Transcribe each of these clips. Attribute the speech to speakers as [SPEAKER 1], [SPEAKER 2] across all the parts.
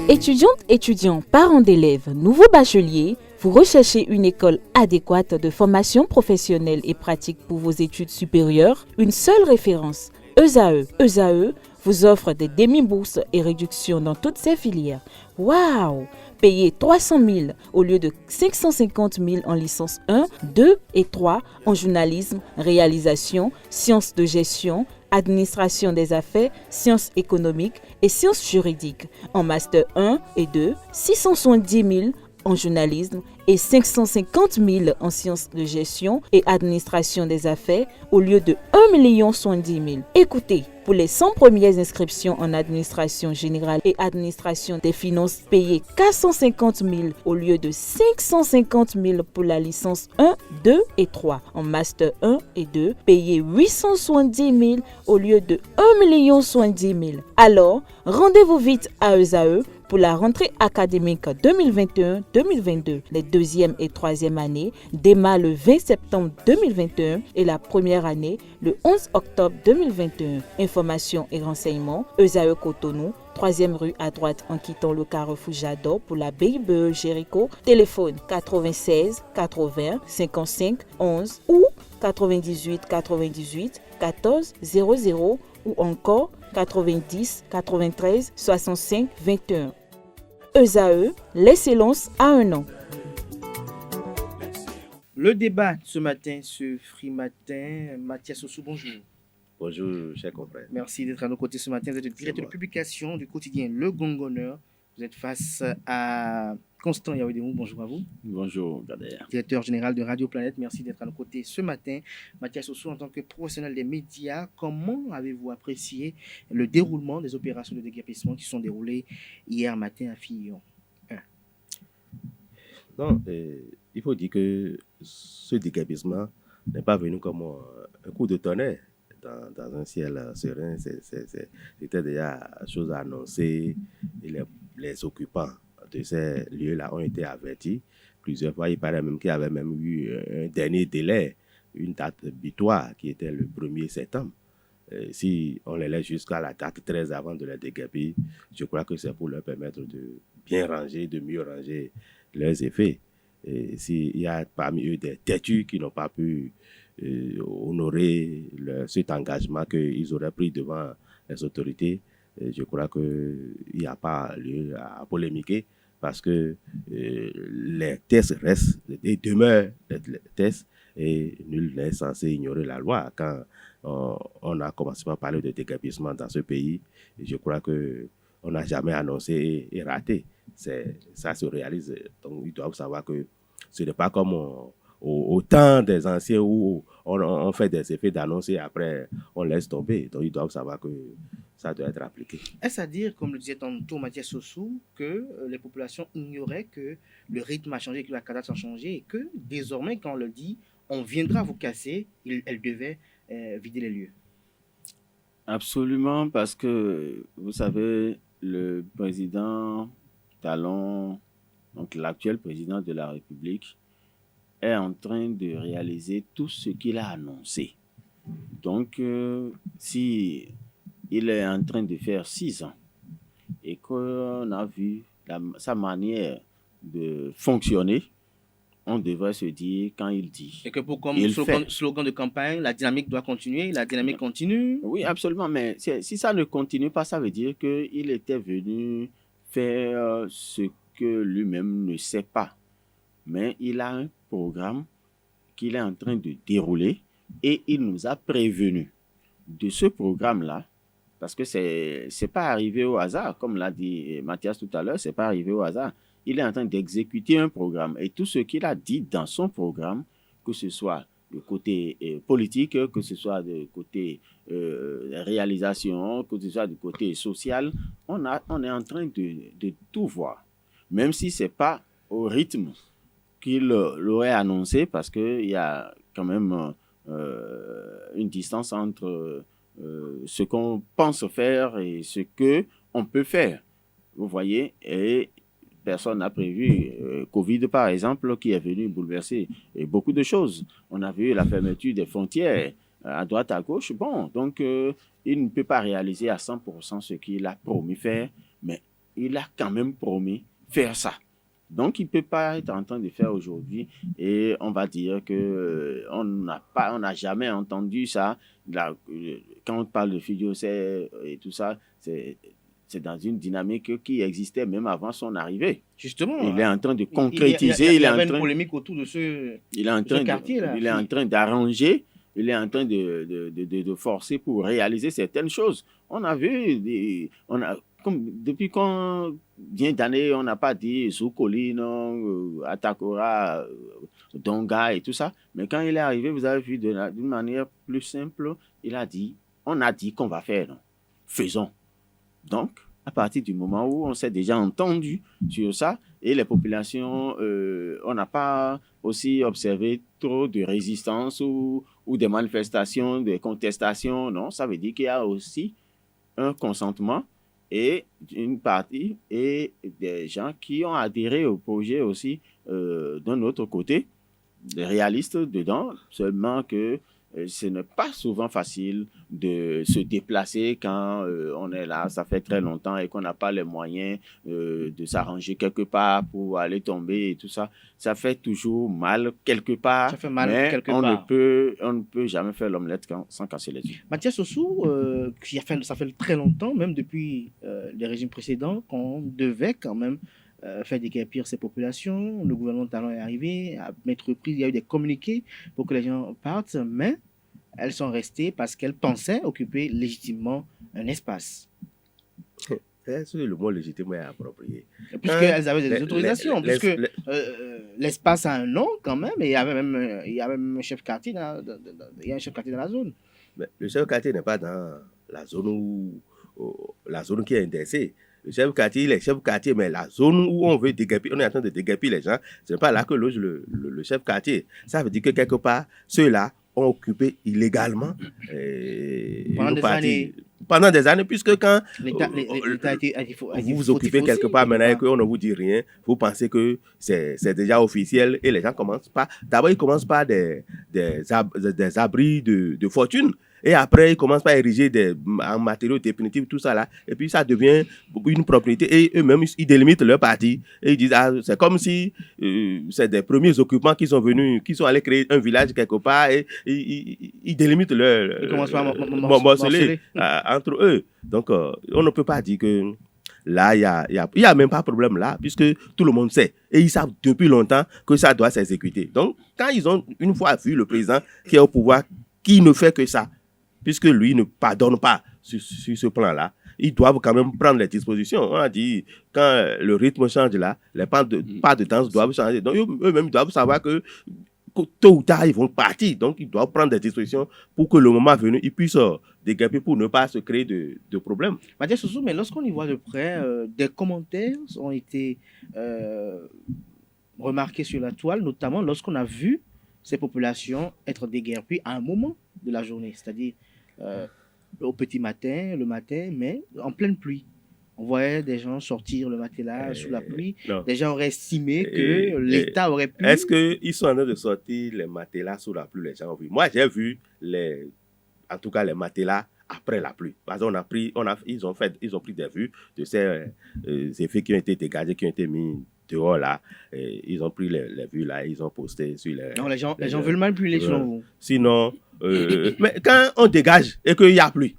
[SPEAKER 1] Étudiantes, étudiants, parents d'élèves, nouveaux bacheliers, vous recherchez une école adéquate de formation professionnelle et pratique pour vos études supérieures? Une seule référence, ESAE. ESAE vous offre des demi-bourses et réductions dans toutes ces filières. Waouh! Payez 300 000 au lieu de 550 000 en licence 1, 2 et 3 en journalisme, réalisation, sciences de gestion, administration des affaires, sciences économiques et sciences juridiques. En master 1 et 2, 670 000 en journalisme et 550 000 en sciences de gestion et administration des affaires au lieu de 1 070 000. Écoutez, pour les 100 premières inscriptions en administration générale et administration des finances, payez 450 000 au lieu de 550 000 pour la licence 1, 2 et 3. En master 1 et 2, payez 870 000 au lieu de 1 070 000. Alors, rendez-vous vite à ESAE pour la rentrée académique 2021-2022. Les deuxième et troisième années démarrent le 20 septembre 2021 et la première année le 11 octobre 2021. Informations et renseignements, ESAE Cotonou, 3e rue à droite en quittant le carrefour Jador pour la BIBE Jéricho. Téléphone 96 80 55 11 ou 98 98 14 00 ou encore 90 93 65 21. ESAE, l'excellence à un an.
[SPEAKER 2] Le débat ce matin, ce Free Matin, Mathias Ossou, bonjour.
[SPEAKER 3] Bonjour, chers confrères.
[SPEAKER 2] Merci d'être à nos côtés ce matin. Vous êtes le directeur de publication du quotidien Le Gongonneur. Vous êtes face à Constant Yaoudémou. Bonjour à vous.
[SPEAKER 3] Bonjour, Kader.
[SPEAKER 2] Directeur général de Radio Planète. Merci d'être à nos côtés ce matin. Mathias Ossou, en tant que professionnel des médias, comment avez-vous apprécié le déroulement des opérations de déguerpissement qui sont déroulées hier matin à Fillon 1?
[SPEAKER 3] Non, il faut dire que ce déguerpissement n'est pas venu comme un coup de tonnerre dans un ciel serein. C'était déjà chose à annoncer. Et les occupants de ces lieux-là ont été avertis plusieurs fois. Il paraît même qu'il y avait même eu un dernier délai, une date butoir qui était le 1er septembre. Si on les laisse jusqu'à la date 13 avant de les déguerpir, je crois que c'est pour leur permettre de bien ranger, de mieux ranger leurs effets. Et s'il y a parmi eux des têtus qui n'ont pas pu honorer cet engagement qu'ils auraient pris devant les autorités, je crois qu'il n'y a pas lieu à polémiquer parce que les tests restent et demeurent des tests et nul n'est censé ignorer la loi. Quand on a commencé par parler de déguerpissement dans ce pays, je crois qu'on n'a jamais annoncé et raté. Ça se réalise. Donc, ils doivent savoir que ce n'est pas comme au temps des anciens où on fait des effets d'annonce et après on laisse tomber. Donc, ils doivent savoir que ça doit être appliqué.
[SPEAKER 2] Est-ce à dire, comme le disait tantôt Mathias Ossou, que les populations ignoraient que le rythme a changé, que la cadence a changé et que désormais, quand on le dit, on viendra vous casser, elle devait vider les lieux?
[SPEAKER 4] Absolument, parce que, vous savez, le président Talon, donc l'actuel président de la République, est en train de réaliser tout ce qu'il a annoncé. Donc, si il est en train de faire 6 ans et qu'on a vu sa manière de fonctionner, on devrait se dire quand il dit.
[SPEAKER 2] Et que pour comme slogan de campagne, la dynamique doit continuer, la dynamique continue.
[SPEAKER 4] Oui, absolument, mais si ça ne continue pas, ça veut dire qu'il était venu faire ce que lui-même ne sait pas. Mais il a un programme qu'il est en train de dérouler et il nous a prévenus de ce programme-là, parce que c'est pas arrivé au hasard, comme l'a dit Mathias tout à l'heure, c'est pas arrivé au hasard. Il est en train d'exécuter un programme et tout ce qu'il a dit dans son programme, que ce soit du côté politique, que ce soit du côté réalisation, que ce soit du côté social, on est en train de tout voir. Même si ce n'est pas au rythme qu'il l'aurait annoncé, parce qu'il y a quand même une distance entre ce qu'on pense faire et ce qu'on peut faire. Vous voyez, et personne n'a prévu Covid, par exemple, qui est venu bouleverser beaucoup de choses. On a vu la fermeture des frontières à droite, à gauche. Bon, donc, il ne peut pas réaliser à 100% ce qu'il a promis faire, mais il a quand même promis faire ça. Donc, il ne peut pas être en train de faire aujourd'hui et on va dire que on n'a jamais entendu ça. Quand on parle de Fidiocet et tout ça, c'est dans une dynamique qui existait même avant son arrivée.
[SPEAKER 2] Justement.
[SPEAKER 4] Il est en train de concrétiser.
[SPEAKER 2] Il y avait une polémique autour de ce quartier-là.
[SPEAKER 4] Il est en train d'arranger. Il est en train de forcer pour réaliser certaines choses. On a vu, depuis combien d'années, on n'a pas dit Soukolino, Atakora, Donga et tout ça. Mais quand il est arrivé, vous avez vu d'une manière plus simple, on a dit qu'on va faire. Non? Faisons. Donc, à partir du moment où on s'est déjà entendu sur ça, et les populations, on n'a pas aussi observé trop de résistance ou des manifestations, des contestations, non, ça veut dire qu'il y a aussi un consentement et une partie et des gens qui ont adhéré au projet aussi d'un autre côté, des réalistes dedans, seulement que ce n'est pas souvent facile de se déplacer quand on est là, ça fait très longtemps et qu'on n'a pas les moyens de s'arranger quelque part pour aller tomber et tout ça. Ça fait toujours mal quelque part,
[SPEAKER 2] ça fait mal
[SPEAKER 4] mais
[SPEAKER 2] quelque
[SPEAKER 4] on
[SPEAKER 2] part.
[SPEAKER 4] ne peut jamais faire l'omelette sans casser les yeux.
[SPEAKER 2] Mathias Ossou, ça fait très longtemps, même depuis les régimes précédents, qu'on devait quand même faire déguerpir ces populations. Le gouvernement Talon est arrivé, à maintes reprises, il y a eu des communiqués pour que les gens partent, mais elles sont restées parce qu'elles pensaient occuper légitimement un espace.
[SPEAKER 3] Est-ce que le mot légitimement est approprié?
[SPEAKER 2] Puisqu'elles avaient des autorisations, puisque l'espace a un nom quand même, et il y a même un chef quartier dans la zone.
[SPEAKER 3] Mais le chef quartier n'est pas dans la zone qui est intéressée. Le chef quartier, il est chef quartier, mais la zone où on veut déguerpir, on est en train de déguerpir les gens, ce n'est pas là que loge le chef quartier. Ça veut dire que quelque part, ceux-là ont occupé illégalement pendant des années, puisque quand vous occupez quelque part maintenant et qu'on ne vous dit rien, vous pensez que c'est déjà officiel et les gens commencent pas. D'abord, ils commencent par des abris de fortune. Et après, ils commencent par ériger en matériaux définitifs, tout ça là. Et puis, ça devient une propriété. Et eux-mêmes, ils délimitent leur partie. Et ils disent, c'est comme si c'est des premiers occupants qui sont venus, qui sont allés créer un village quelque part. Et ils délimitent leur morceler entre eux. Donc, on ne peut pas dire que là, il y a même pas de problème là, puisque tout le monde sait. Et ils savent depuis longtemps que ça doit s'exécuter. Donc, quand ils ont une fois vu le président qui est au pouvoir, qui ne fait que ça, puisque lui ne pardonne pas sur ce plan-là, ils doivent quand même prendre les dispositions. On a dit, quand le rythme change là, les pas de danse doivent changer. Donc, eux-mêmes doivent savoir que tôt ou tard, ils vont partir. Donc, ils doivent prendre des dispositions pour que le moment venu, ils puissent déguerpir pour ne pas se créer de problèmes.
[SPEAKER 2] Mathias Ossou, mais lorsqu'on y voit de près, des commentaires ont été remarqués sur la toile, notamment lorsqu'on a vu ces populations être déguerpies à un moment de la journée, c'est-à-dire au petit matin, le matin, mais en pleine pluie. On voyait des gens sortir le matelas sous la pluie. Non. Des gens auraient estimé que l'État aurait pu...
[SPEAKER 3] Est-ce qu'ils sont en train de sortir les matelas sous la pluie, les gens ont vu? Moi, j'ai vu en tout cas les matelas après la pluie. Parce qu'ils ils ont pris des vues de ces effets qui ont été dégagés, qui ont été mis dehors là. Ils ont pris les vues là, ils ont posté sur les...
[SPEAKER 2] Non, les gens veulent manipuler selon vous.
[SPEAKER 3] Sinon, mais quand on dégage et qu'il y a pluie,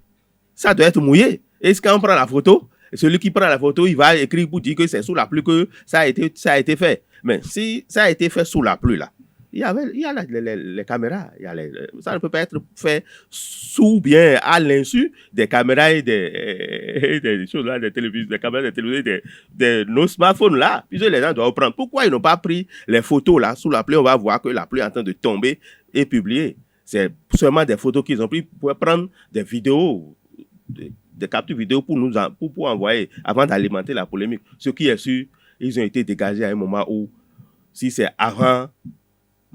[SPEAKER 3] ça doit être mouillé. Et quand on prend la photo, celui qui prend la photo, il va écrire pour dire que c'est sous la pluie que ça a été fait. Mais si ça a été fait sous la pluie là, il y a les caméras. Ça ne peut pas être fait sous bien à l'insu des caméras et des choses là, des télévisions, des caméras de télévision, de nos smartphones là. Puisque les gens doivent prendre. Pourquoi ils n'ont pas pris les photos là sous la pluie? On va voir que la pluie est en train de tomber et publier. C'est seulement des photos qu'ils ont pris pour prendre des vidéos, des captures vidéo pour envoyer avant d'alimenter la polémique. Ce qui est sûr, ils ont été dégagés à un moment où, si c'est avant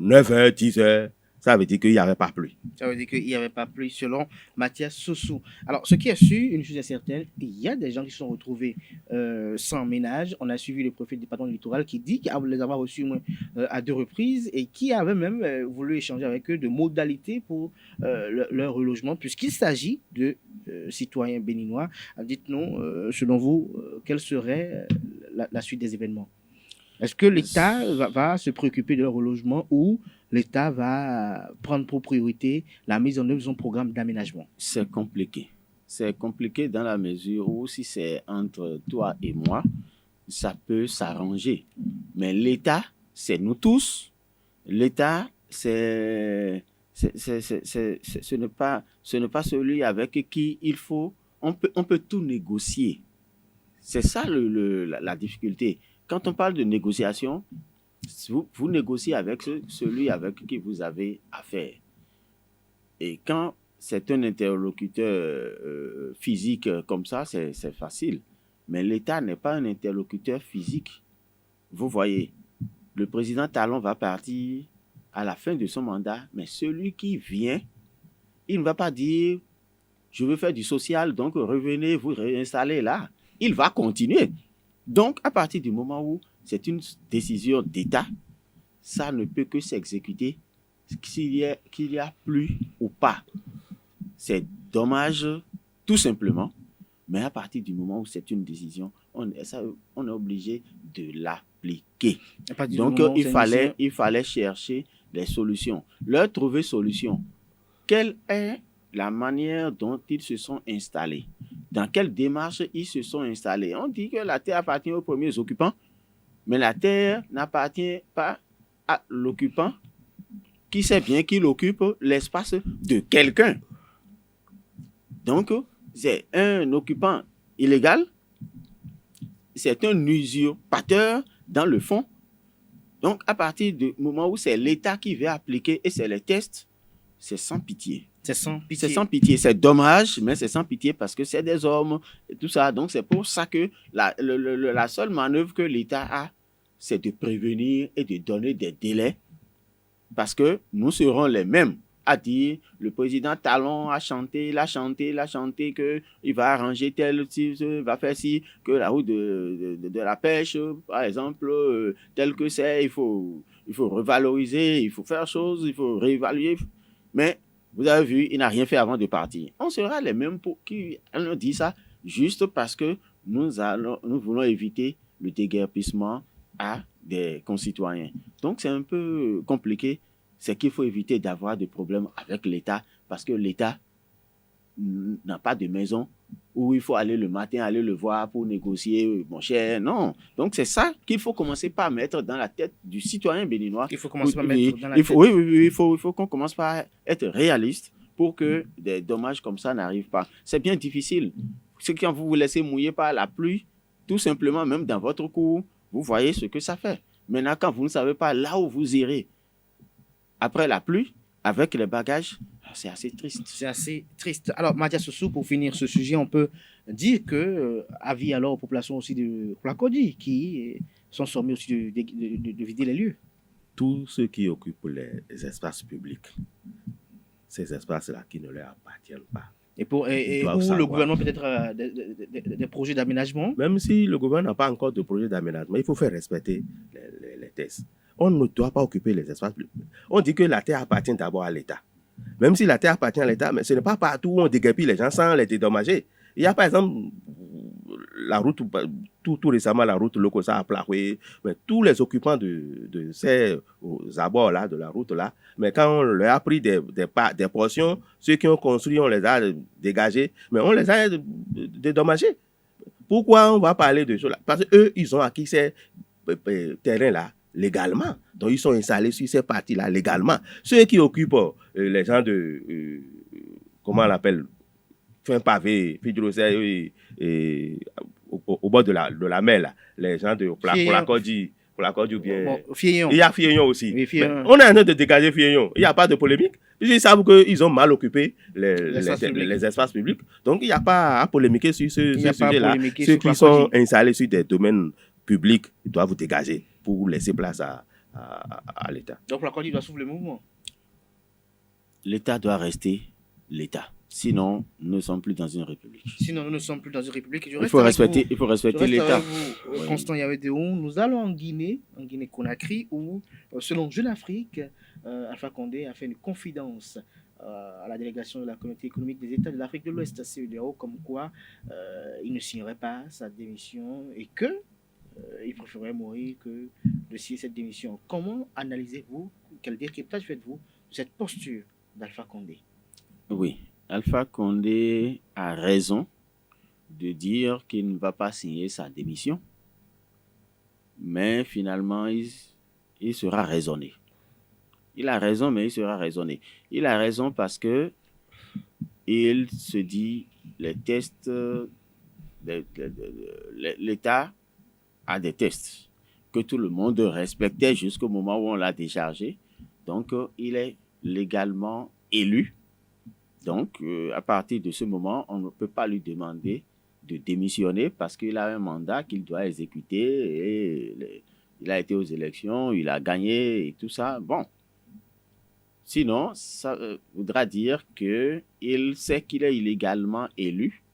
[SPEAKER 3] 9h, 10h, Ça veut dire qu'il n'y avait pas plu.
[SPEAKER 2] Ça veut dire qu'il n'y avait pas plu, selon Mathias Soussou. Alors, ce qui est sûr, une chose est certaine, il y a des gens qui se sont retrouvés sans ménage. On a suivi le préfet du département du littoral qui dit qu'il les avoir reçus à 2 reprises et qui avait même voulu échanger avec eux de modalités pour leur relogement, puisqu'il s'agit de citoyens béninois. Dites-nous, selon vous, quelle serait la suite des événements? Est-ce que l'État va se préoccuper de leur relogement ou l'État va prendre pour priorité la mise en œuvre de son programme d'aménagement?
[SPEAKER 4] C'est compliqué. C'est compliqué dans la mesure où si c'est entre toi et moi, ça peut s'arranger. Mais l'État, c'est nous tous. L'État, ce n'est pas celui avec qui il faut... On peut tout négocier. C'est ça la difficulté. Quand on parle de négociation, vous négociez avec celui avec qui vous avez affaire. Et quand c'est un interlocuteur physique comme ça, c'est facile. Mais l'État n'est pas un interlocuteur physique. Vous voyez, le président Talon va partir à la fin de son mandat, mais celui qui vient, il ne va pas dire « je veux faire du social, donc revenez vous réinstaller là ». Il va continuer. Donc, à partir du moment où c'est une décision d'État, ça ne peut que s'exécuter qu'il y a plu ou pas. C'est dommage, tout simplement, mais à partir du moment où c'est une décision, on est obligé de l'appliquer. Donc, il fallait chercher des solutions. Leur trouver solution. Quelle est la manière dont ils se sont installés? Dans quelle démarche ils se sont installés? On dit que la terre appartient aux premiers occupants, mais la terre n'appartient pas à l'occupant qui sait bien qu'il occupe l'espace de quelqu'un. Donc, c'est un occupant illégal, c'est un usurpateur dans le fond. Donc, à partir du moment où c'est l'État qui veut appliquer et c'est les tests, c'est sans pitié.
[SPEAKER 2] C'est sans pitié.
[SPEAKER 4] C'est sans pitié. C'est dommage, mais c'est sans pitié parce que c'est des hommes et tout ça. Donc, c'est pour ça que la seule manœuvre que l'État a, c'est de prévenir et de donner des délais parce que nous serons les mêmes à dire le président Talon a chanté, il a chanté qu'il va arranger tel type, va faire ci, que la route de la pêche, par exemple, tel que c'est, il faut revaloriser, il faut faire chose, il faut réévaluer. Mais vous avez vu, il n'a rien fait avant de partir. On sera les mêmes pour qui on dit ça juste parce que nous voulons éviter le déguerpissement à des concitoyens. Donc, c'est un peu compliqué. C'est qu'il faut éviter d'avoir des problèmes avec l'État parce que l'État n'a pas de maison où il faut aller le matin, aller le voir pour négocier, mon cher. Non. Donc, c'est ça qu'il faut commencer par mettre dans la tête du citoyen béninois.
[SPEAKER 2] Il faut commencer par mettre dans la tête.
[SPEAKER 4] Oui, il faut qu'on commence par être réaliste pour que des dommages comme ça n'arrivent pas. C'est bien difficile. C'est quand vous vous laissez mouiller par la pluie, tout simplement, même dans votre cour, vous voyez ce que ça fait. Maintenant, quand vous ne savez pas là où vous irez, après la pluie, avec les bagages, c'est assez triste.
[SPEAKER 2] C'est assez triste. Alors, Mathias Soussou, pour finir ce sujet, on peut dire que, avis alors aux populations aussi de Plakodi, qui sont sommées aussi de vider les lieux.
[SPEAKER 3] Tous ceux qui occupent les espaces publics, ces espaces-là qui ne leur appartiennent pas.
[SPEAKER 2] Et où le gouvernement peut-être des projets d'aménagement.
[SPEAKER 3] Même si le gouvernement n'a pas encore de projet d'aménagement, il faut faire respecter les tests. On ne doit pas occuper les espaces publics. On dit que la terre appartient d'abord à l'État. Même si la terre appartient à l'État, mais ce n'est pas partout où on déguerpit les gens sans les dédommager. Il y a par exemple la route, tout récemment la route Lokosa à Plahoué, mais tous les occupants de ces abords-là, de la route-là, mais quand on leur a pris des portions, ceux qui ont construit, on les a dégagés, mais on les a dédommagés. Pourquoi on va parler de cela? Parce qu'eux, ils ont acquis ces terrains-là légalement. Donc, ils sont installés sur ces parties-là légalement. Ceux qui occupent les gens de... comment on l'appelle? Fin pavé, Fidrosé, au bord de la mer, là. Les gens de Plakodi ou bien...
[SPEAKER 2] Fieillon.
[SPEAKER 3] Il y a Fieillon aussi.
[SPEAKER 2] Oui, Fieillon.
[SPEAKER 3] On est en train de dégager Fieillon. Il n'y a pas de polémique. Ils savent qu'ils ont mal occupé les espaces publics. Donc, il n'y a pas à polémiquer sur ce sujet-là. Ceux qui sont installés sur des domaines publics doivent vous dégager pour laisser place à l'État.
[SPEAKER 2] Donc, Plakodi doit suivre le mouvement.
[SPEAKER 4] l'État doit rester l'État. Sinon, nous ne sommes plus dans une république.
[SPEAKER 2] Sinon, nous ne sommes plus dans une république.
[SPEAKER 4] Il faut respecter l'État.
[SPEAKER 2] Oui. Constant Yawedeou, nous allons en Guinée-Conakry, où, selon Jeune Afrique, Alpha Condé a fait une confidence à la délégation de la communauté économique des États de l'Afrique de l'Ouest, CEDEAO, comme quoi il ne signerait pas sa démission et que il préférerait mourir que de signer cette démission. Comment analysez-vous, quel décryptage faites-vous de cette posture d'Alpha Condé?
[SPEAKER 4] Oui, Alpha Condé a raison de dire qu'il ne va pas signer sa démission, mais finalement, il sera raisonné. Il a raison, mais il sera raisonné. Il a raison parce que il se dit les tests, l'État a des tests que tout le monde respectait jusqu'au moment où on l'a déchargé. Donc, il est légalement élu. Donc, à partir de ce moment, on ne peut pas lui demander de démissionner parce qu'il a un mandat qu'il doit exécuter et il a été aux élections, il a gagné et tout ça. Bon. Sinon, ça voudra dire qu'il sait qu'il est illégalement élu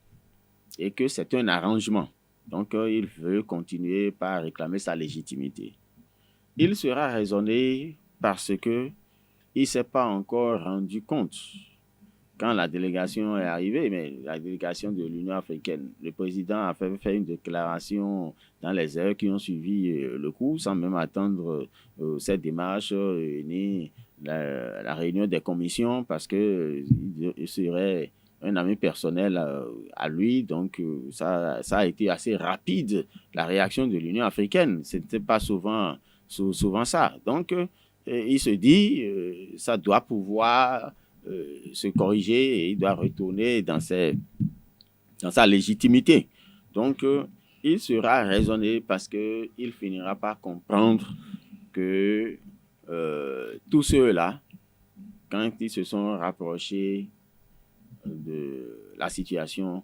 [SPEAKER 4] et que c'est un arrangement. Donc, il veut continuer par réclamer sa légitimité. Il sera raisonné parce qu'il ne s'est pas encore rendu compte. Quand la délégation est arrivée, mais la délégation de l'Union africaine, le président a fait une déclaration dans les heures qui ont suivi le coup, sans même attendre cette démarche ni la réunion des commissions, parce qu'il serait un ami personnel à lui. Donc, ça a été assez rapide, la réaction de l'Union africaine. Ce n'était pas souvent ça. Donc, il se dit, ça doit pouvoir se corriger et il doit retourner dans sa légitimité. Donc, il sera raisonné parce qu'il finira par comprendre que tous ceux-là, quand ils se sont rapprochés de la situation,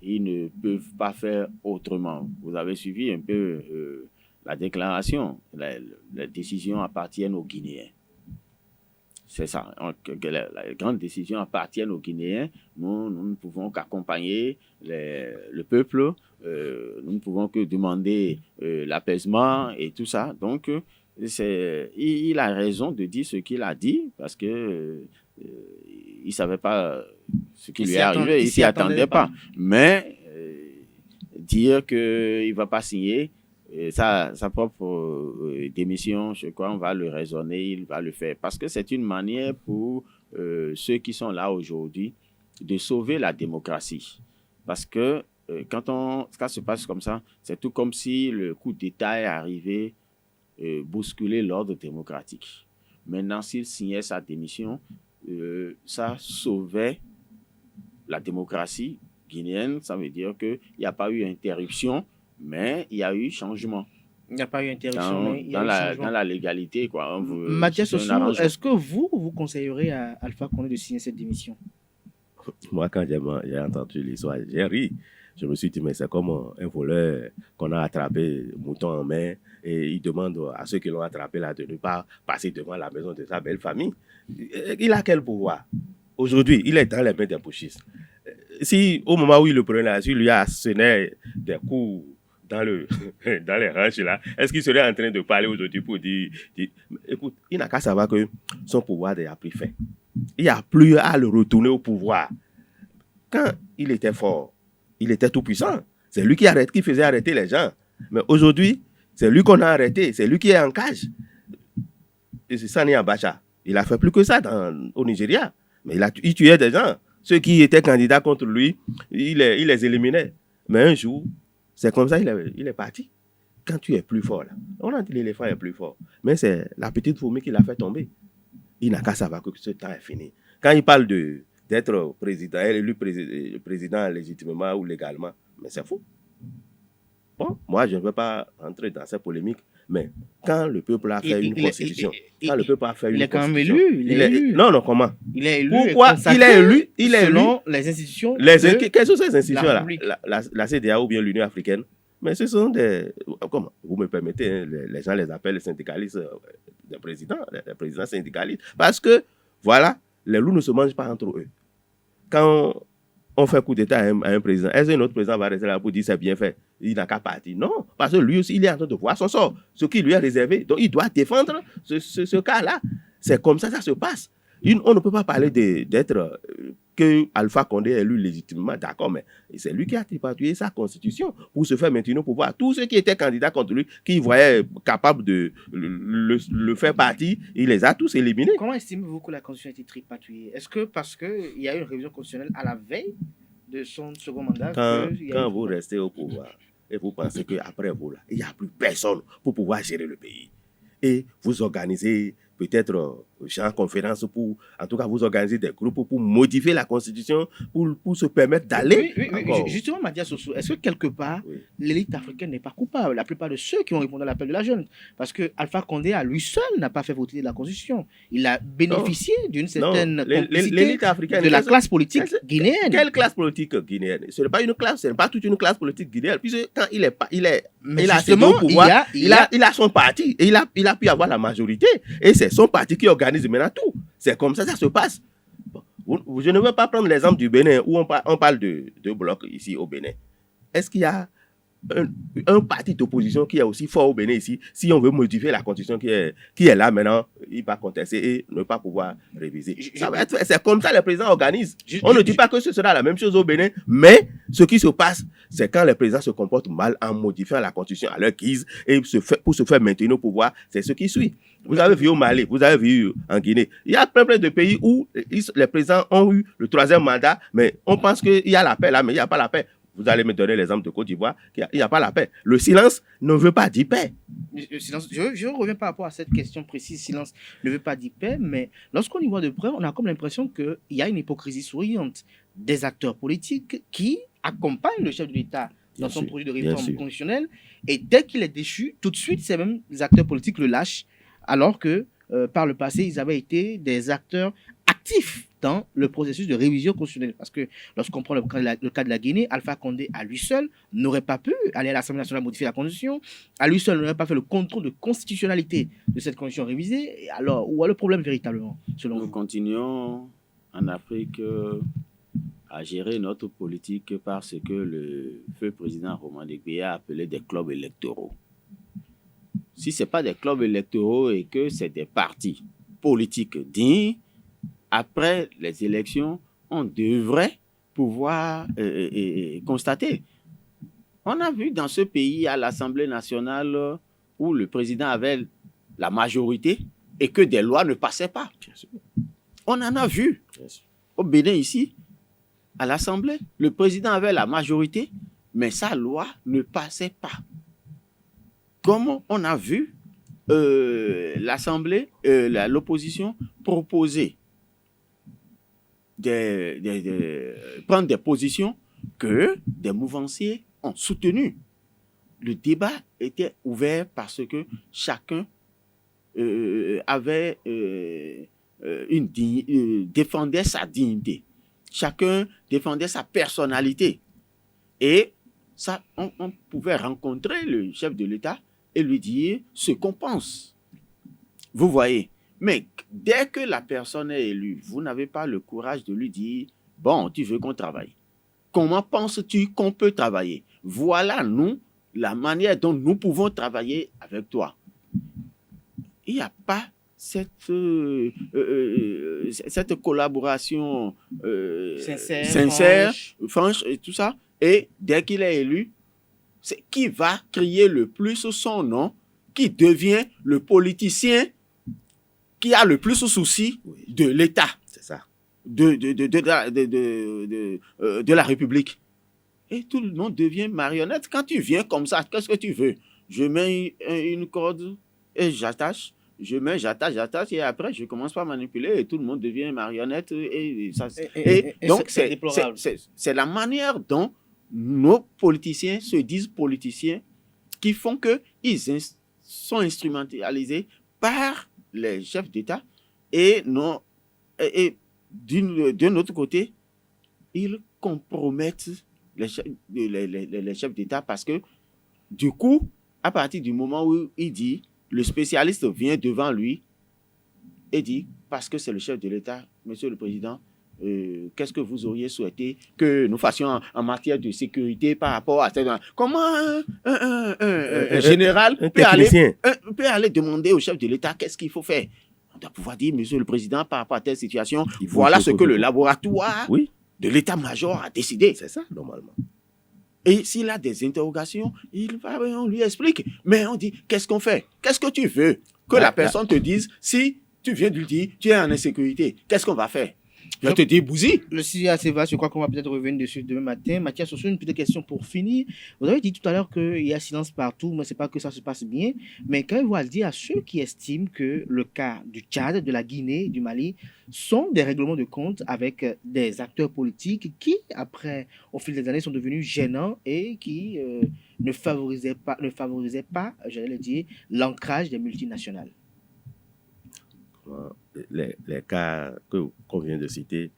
[SPEAKER 4] ils ne peuvent pas faire autrement. Vous avez suivi un peu la déclaration. Les décisions appartiennent aux Guinéens. C'est ça, que la grande décision appartienne aux Guinéens. Nous ne pouvons qu'accompagner le peuple, nous ne pouvons que demander l'apaisement et tout ça. Donc, il a raison de dire ce qu'il a dit parce que il ne savait pas ce qui lui est arrivé, il ne s'y attendait pas. Mais dire qu'il ne va pas signer sa propre démission, je crois qu'on va le raisonner, il va le faire. Parce que c'est une manière pour ceux qui sont là aujourd'hui de sauver la démocratie. Parce que quand ça se passe comme ça, c'est tout comme si le coup d'État est arrivé bousculer l'ordre démocratique. Maintenant, s'il signait sa démission, ça sauvait la démocratie guinéenne. Ça veut dire qu'il n'y a pas eu interruption, mais il y a eu changement.
[SPEAKER 2] Il n'y a pas eu interruption, mais il y a eu changement. Dans
[SPEAKER 4] la légalité, quoi.
[SPEAKER 2] Mathias Ossou, est-ce que vous conseillerez à Alpha Condé de signer cette démission?
[SPEAKER 3] Moi, quand j'ai entendu l'histoire, j'ai ri. Je me suis dit, mais c'est comme un voleur qu'on a attrapé, mouton en main, et il demande à ceux qui l'ont attrapé là de ne pas passer devant la maison de sa belle famille. Il a quel pouvoir? Aujourd'hui, il est dans les mains des putschistes. Si au moment où il le prenait là, il lui a asséné des coups dans les ranches là, est-ce qu'il serait en train de parler aujourd'hui pour dire écoute, il n'a qu'à savoir que son pouvoir a pris fin. Il n'y a plus à le retourner au pouvoir. Quand il était fort, il était tout puissant. C'est lui qui faisait arrêter les gens. Mais aujourd'hui, c'est lui qu'on a arrêté. C'est lui qui est en cage. Et c'est Sani Abacha. Il a fait plus que ça au Nigeria. Mais il tuait des gens. Ceux qui étaient candidats contre lui, il les éliminait. Mais un jour, c'est comme ça, il est parti. Quand tu es plus fort, là, on a dit l'éléphant est plus fort. Mais c'est la petite fourmi qui l'a fait tomber. Il n'a qu'à savoir que ce temps est fini. Quand il parle d'être président, élu président légitimement ou légalement, mais c'est fou. Bon, moi, je ne veux pas entrer dans cette polémique, mais quand le peuple a fait une constitution, il est quand même élu. Non, comment?
[SPEAKER 2] Il est élu.
[SPEAKER 3] Pourquoi il est élu?
[SPEAKER 2] Selon les institutions.
[SPEAKER 3] Quelles sont ces institutions-là? La CEDEAO ou bien l'Union africaine? Mais ce sont comment? Vous me permettez, hein, les gens les appellent les syndicalistes des présidents syndicalistes. Parce que, voilà, les loups ne se mangent pas entre eux. Quand on fait coup d'État à un président, est-ce qu'un autre président va rester là pour dire c'est bien fait? Il n'a qu'à partir. Non, parce que lui aussi, il est en train de voir son sort, ce qui lui est réservé. Donc, il doit défendre ce cas-là. C'est comme ça se passe. On ne peut pas parler d'être que Alpha Condé est élu légitimement, d'accord, mais c'est lui qui a tripatouillé sa constitution pour se faire maintenir au pouvoir. Tous ceux qui étaient candidats contre lui, qui voyaient capable de le faire partie, il les a tous éliminés.
[SPEAKER 2] Comment estimez-vous que la constitution a été tripatouillée? Est-ce que parce qu'il y a eu une révision constitutionnelle à la veille de son second mandat?
[SPEAKER 3] Quand vous restez au pouvoir et vous pensez qu'après vous, là, il n'y a plus personne pour pouvoir gérer le pays, et vous organisez peut-être en conférence en tout cas vous organisez des groupes pour modifier la constitution, pour se permettre d'aller.
[SPEAKER 2] Oui. Justement, Mathias Sossou, est-ce que quelque part, l'élite africaine n'est pas coupable? La plupart de ceux qui ont répondu à l'appel de la jeune, parce que Alpha Condé à lui seul n'a pas fait voter la constitution. Il a bénéficié d'une certaine complicité de la classe politique guinéenne.
[SPEAKER 3] Quelle classe politique guinéenne? Ce n'est pas une classe, ce n'est pas toute une classe politique guinéenne, puisque quand il a accédé au pouvoir, il a son parti, et il a pu avoir la majorité, et c'est son parti qui organise maintenant tout. C'est comme ça se passe. Bon, je ne veux pas prendre l'exemple du Bénin où on parle de blocs ici au Bénin. Est-ce qu'il y a un parti d'opposition qui est aussi fort au Bénin ici? Si on veut modifier la constitution qui est là maintenant, il va contester et ne pas pouvoir réviser. C'est comme ça que les présidents organisent. On ne dit pas que ce sera la même chose au Bénin, mais ce qui se passe, c'est quand les présidents se comportent mal en modifiant la constitution à leur guise et pour se faire maintenir au pouvoir, c'est ce qui suit. Vous avez vu au Mali, vous avez vu en Guinée. Il y a plein de pays où les présidents ont eu le 3e mandat, mais on pense qu'il y a la paix là, mais il n'y a pas la paix. Vous allez me donner l'exemple de Côte d'Ivoire, il n'y a pas la paix. Le silence ne veut pas dire paix.
[SPEAKER 2] Le silence, je reviens par rapport à cette question précise. Silence ne veut pas dire paix, mais lorsqu'on y voit de près, on a comme l'impression qu'il y a une hypocrisie souriante des acteurs politiques qui accompagnent le chef de l'État dans son projet de réforme constitutionnelle. Et dès qu'il est déchu, tout de suite, ces mêmes acteurs politiques le lâchent, alors que par le passé, ils avaient été des acteurs actifs dans le processus de révision constitutionnelle. Parce que lorsqu'on prend le cas de la Guinée, Alpha Condé, à lui seul, n'aurait pas pu aller à l'Assemblée nationale modifier la Constitution. À lui seul, n'aurait pas fait le contrôle de constitutionnalité de cette Constitution révisée. Et alors, où est le problème véritablement, selon vous?
[SPEAKER 4] Nous continuons en Afrique à gérer notre politique par ce que le feu président Roman Degbia a appelé des clubs électoraux. Si ce n'est pas des clubs électoraux et que c'est des partis politiques dignes, après les élections, on devrait pouvoir constater. On a vu dans ce pays, à l'Assemblée nationale, où le président avait la majorité et que des lois ne passaient pas. On en a vu. Au Bénin, ici, à l'Assemblée, le président avait la majorité, mais sa loi ne passait pas. Comme on a vu l'Assemblée, l'opposition proposer prendre des positions que des mouvanciers ont soutenues. Le débat était ouvert parce que chacun défendait sa dignité. Chacun défendait sa personnalité. Et ça, on pouvait rencontrer le chef de l'État et lui dire ce qu'on pense. Vous voyez. Mais dès que la personne est élue, vous n'avez pas le courage de lui dire « Bon, tu veux qu'on travaille. Comment penses-tu qu'on peut travailler? Voilà, nous, la manière dont nous pouvons travailler avec toi. » Il n'y a pas cette collaboration sincère, franche et tout ça. Et dès qu'il est élu, c'est qui va crier le plus son nom, qui devient le politicien qui a le plus souci de l'État,
[SPEAKER 3] c'est ça,
[SPEAKER 4] de la République. Et tout le monde devient marionnette. Quand tu viens comme ça, qu'est-ce que tu veux? Je mets une corde et j'attache, j'attache, et après je commence par manipuler et tout le monde devient marionnette. Donc c'est la manière dont nos politiciens se disent politiciens qui font qu'ils sont instrumentalisés par les chefs d'État et d'un autre côté, ils compromettent les chefs d'État parce que du coup, à partir du moment où il dit le spécialiste vient devant lui, et dit, parce que c'est le chef de l'État, Monsieur le Président, qu'est-ce que vous auriez souhaité que nous fassions en matière de sécurité par rapport à cette... Comment un général
[SPEAKER 3] un
[SPEAKER 4] peut
[SPEAKER 3] technicien.
[SPEAKER 4] aller demander au chef de l'État qu'est-ce qu'il faut faire? On doit pouvoir dire, Monsieur le Président, par rapport à telle situation,
[SPEAKER 3] Il faut,
[SPEAKER 4] voilà
[SPEAKER 3] il
[SPEAKER 4] ce
[SPEAKER 3] faut,
[SPEAKER 4] que
[SPEAKER 3] il
[SPEAKER 4] le
[SPEAKER 3] faut.
[SPEAKER 4] laboratoire
[SPEAKER 3] Oui,
[SPEAKER 4] de l'État-major a décidé.
[SPEAKER 3] c'est ça, normalement.
[SPEAKER 4] Et s'il a des interrogations, on lui explique. Mais on dit, qu'est-ce qu'on fait? Qu'est-ce que tu veux que la personne te dise? Si tu viens de lui dire, tu es en insécurité, qu'est-ce qu'on va faire? Je te dis, Bouzy.
[SPEAKER 2] Le sujet est assez vaste, je crois qu'on va peut-être revenir dessus demain matin. Mathias Sossou, une petite question pour finir. Vous avez dit tout à l'heure qu'il y a silence partout, mais ce n'est pas que ça se passe bien. Mais qu'avez-vous à dire à ceux qui estiment que le cas du Tchad, de la Guinée, du Mali sont des règlements de compte avec des acteurs politiques qui, après, au fil des années, sont devenus gênants et qui ne favorisaient pas, j'allais le dire, l'ancrage des multinationales?
[SPEAKER 3] Les cas qu'on vient de citer,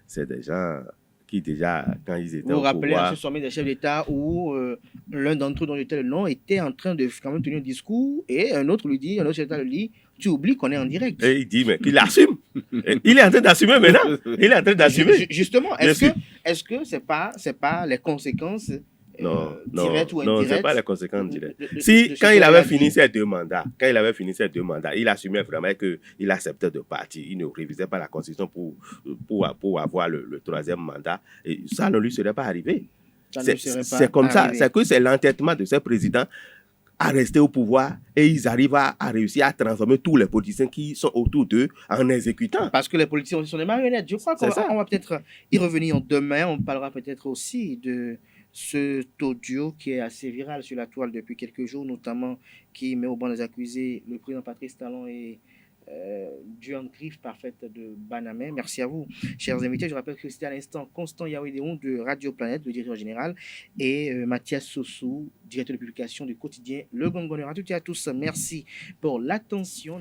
[SPEAKER 3] c'est des gens qui déjà, quand ils étaient
[SPEAKER 2] Vous vous
[SPEAKER 3] au
[SPEAKER 2] rappelez à
[SPEAKER 3] pouvoir...
[SPEAKER 2] ce sommet des chefs d'État où l'un d'entre eux, dont j'étais le nom, était en train de quand même tenir un discours et un autre chef d'État lui dit, tu oublies qu'on est en direct.
[SPEAKER 3] Et il dit, mais qu'il assume. Il est en train d'assumer maintenant. Il est en train d'assumer.
[SPEAKER 2] Justement, est-ce que c'est pas les conséquences directes ou indirectes?
[SPEAKER 3] Non, c'est pas les conséquences directes. Quand
[SPEAKER 2] il
[SPEAKER 3] il avait fini ses 2 mandats, il assumait vraiment qu'il acceptait de partir. Il ne révisait pas la Constitution pour avoir le 3e mandat. Et ça ne lui serait pas arrivé. C'est comme ça. C'est que c'est l'entêtement de ces présidents à rester au pouvoir et ils arrivent à réussir à transformer tous les politiciens qui sont autour d'eux en exécutants.
[SPEAKER 2] Parce que les politiciens sont des marionnettes. Je crois qu'on va peut-être y revenir demain. On parlera peut-être aussi de cet audio qui est assez viral sur la toile depuis quelques jours, notamment qui met au banc des accusés le président Patrice Talon et dû en griffe parfaite de Banamé. Merci à vous, chers invités. Je rappelle que c'était à l'instant Constant Yaouidéon de Radio Planète, le directeur général, et Mathias Sossou, directeur de publication du quotidien Le Gongoneur. À toutes et à tous, merci pour l'attention.